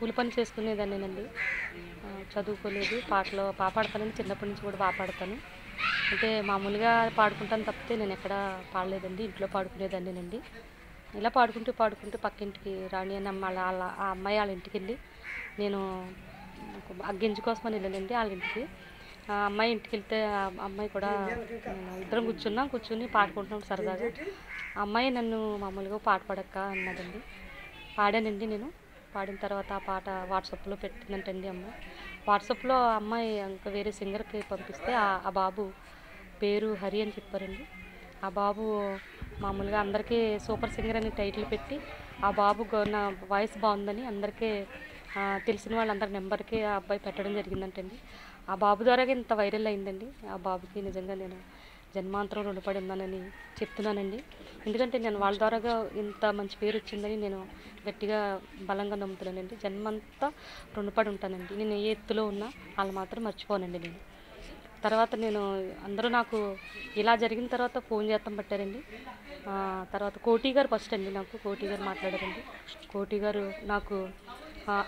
కూలి పని చేసుకునేదాన్నేనండి. చదువుకోలేదు. పాడతానండి. చిన్నప్పటి నుంచి కూడా పాడతాను. అంటే మామూలుగా పాడుకుంటాను తప్పితే నేను ఎక్కడా పాడలేదండి. ఇంట్లో పాడుకునేదాన్నేనండి. ఇలా పాడుకుంటూ పక్కింటికి రాణి అని ఆ అమ్మాయి వాళ్ళ ఇంటికెళ్ళి నేను గింజ కోసమని వెళ్ళానండి వాళ్ళ ఇంటికి. ఆ అమ్మాయి ఇంటికి వెళ్తే ఆ అమ్మాయి కూడా ఇద్దరం కూర్చుని పాడుకుంటున్నాం సరదాగా. ఆ అమ్మాయి నన్ను మామూలుగా పాట పాడక్క అన్నదండి. పాడానండి నేను. పాడిన తర్వాత ఆ పాట వాట్సాప్లో పెట్టిందంటండి అమ్మాయి. వాట్సాప్లో ఆ అమ్మాయి ఇంకా వేరే సింగర్కి పంపిస్తే ఆ బాబు పేరు హరి అని చెప్పారండి. ఆ బాబు మామూలుగా అందరికీ సూపర్ సింగర్ అని టైటిల్ పెట్టి ఆ బాబు నా వాయిస్ బాగుందని అందరికీ తెలిసిన వాళ్ళందరి నెంబర్కి ఆ అబ్బాయి పెట్టడం జరిగిందంటండి. ఆ బాబు ద్వారా ఇంత వైరల్ అయిందండి. ఆ బాబుకి నిజంగా నేను జన్మాంతరం రుణపడి ఉన్నానని చెప్తున్నానండి. ఎందుకంటే నేను వాళ్ళ ద్వారాగా ఇంత మంచి పేరు వచ్చిందని నేను గట్టిగా బలంగా నమ్ముతున్నానండి. జన్మంతా రుణపడి ఉంటానండి. నేను ఏ ఎత్తులో ఉన్నా వాళ్ళు మాత్రం మర్చిపోనండి నేను. తర్వాత అందరూ నాకు ఇలా జరిగిన తర్వాత ఫోన్ చేస్తాం పట్టారండి. తర్వాత కోటి గారు ఫస్ట్ అండి నాకు కోటి గారు మాట్లాడారండి. కోటి గారు నాకు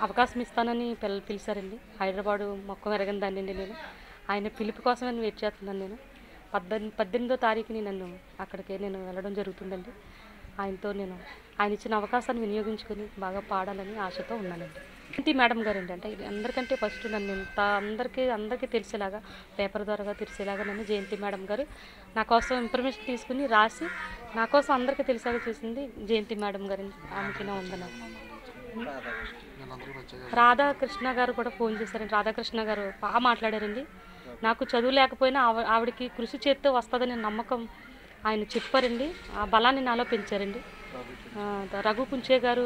అవకాశం ఇస్తానని పిలిచారండి. హైదరాబాదు మొక్క ఎరగని దాన్నండి నేను. ఆయన పిలుపు కోసమని వెయిట్ చేస్తున్నాను నేను. 18వ తారీఖుని అక్కడికి నేను వెళ్ళడం జరుగుతుందండి. ఆయన ఇచ్చిన అవకాశాన్ని వినియోగించుకొని బాగా పాడాలని ఆశతో ఉన్నానండి. జయంతి మేడం గారండి. అంటే అందరికంటే ఫస్ట్ నన్ను ఇంత అందరికీ తెలిసేలాగా పేపర్ ద్వారా తెలిసేలాగా నన్ను జయంతి మేడం గారు నా కోసం ఇన్ఫర్మేషన్ తీసుకుని రాసి నా కోసం అందరికీ తెలిసేలా చేసింది జయంతి మేడం గారండి. ఆమెకి నా వందనాలు. రాధాకృష్ణ గారు కూడా ఫోన్ చేశారండి. రాధాకృష్ణ గారు బాగా మాట్లాడారండి. నాకు చదువు లేకపోయినా ఆవిడకి కృషి చేస్తే వస్తుందనే నమ్మకం ఆయన చెప్పారండి. ఆ బలాన్ని నాలో పెంచారండి. రఘు కుంచే గారు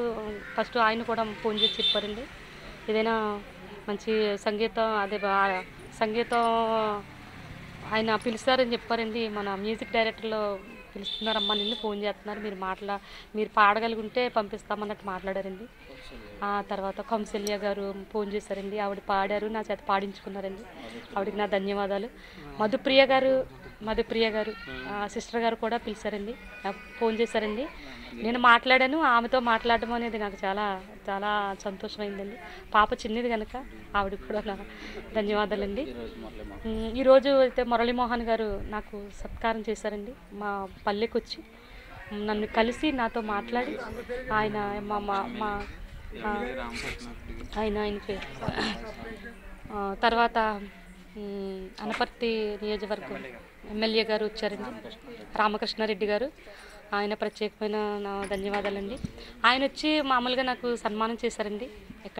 ఫస్ట్ ఆయన కూడా ఫోన్ చేసి చెప్పారండి. ఏదైనా మంచి సంగీతం ఆయన పిలుస్తారని చెప్పారండి. మన మ్యూజిక్ డైరెక్టర్లో పిలుస్తున్నారమ్మా, నిన్ను ఫోన్ చేస్తున్నారు, మీరు పాడగలిగితే పంపిస్తామన్నట్టు మాట్లాడారండి. ఆ తర్వాత కౌసల్య గారు ఫోన్ చేశారండి. ఆవిడ పాడారు, నా చేత పాడించుకున్నారండి. ఆవిడకి నా ధన్యవాదాలు. మధుప్రియ గారు సిస్టర్ గారు కూడా పిలిచారండి, నాకు ఫోన్ చేశారండి. నేను మాట్లాడాను. ఆమెతో మాట్లాడడం అనేది నాకు చాలా చాలా సంతోషమైందండి. పాప చిన్నది కనుక ఆవిడకి కూడా నా ధన్యవాదాలండి. ఈరోజు అయితే మురళీమోహన్ గారు నాకు సత్కారం చేశారండి. మా పల్లెకి వచ్చి నన్ను కలిసి నాతో మాట్లాడి ఆయన పేరు తర్వాత అనపర్తి నియోజకవర్గం ఎమ్మెల్యే గారు వచ్చారండి, రామకృష్ణారెడ్డి గారు. ఆయన ప్రత్యేకమైన నా ధన్యవాదాలండి. ఆయన వచ్చి మామూలుగా నాకు సన్మానం చేశారండి.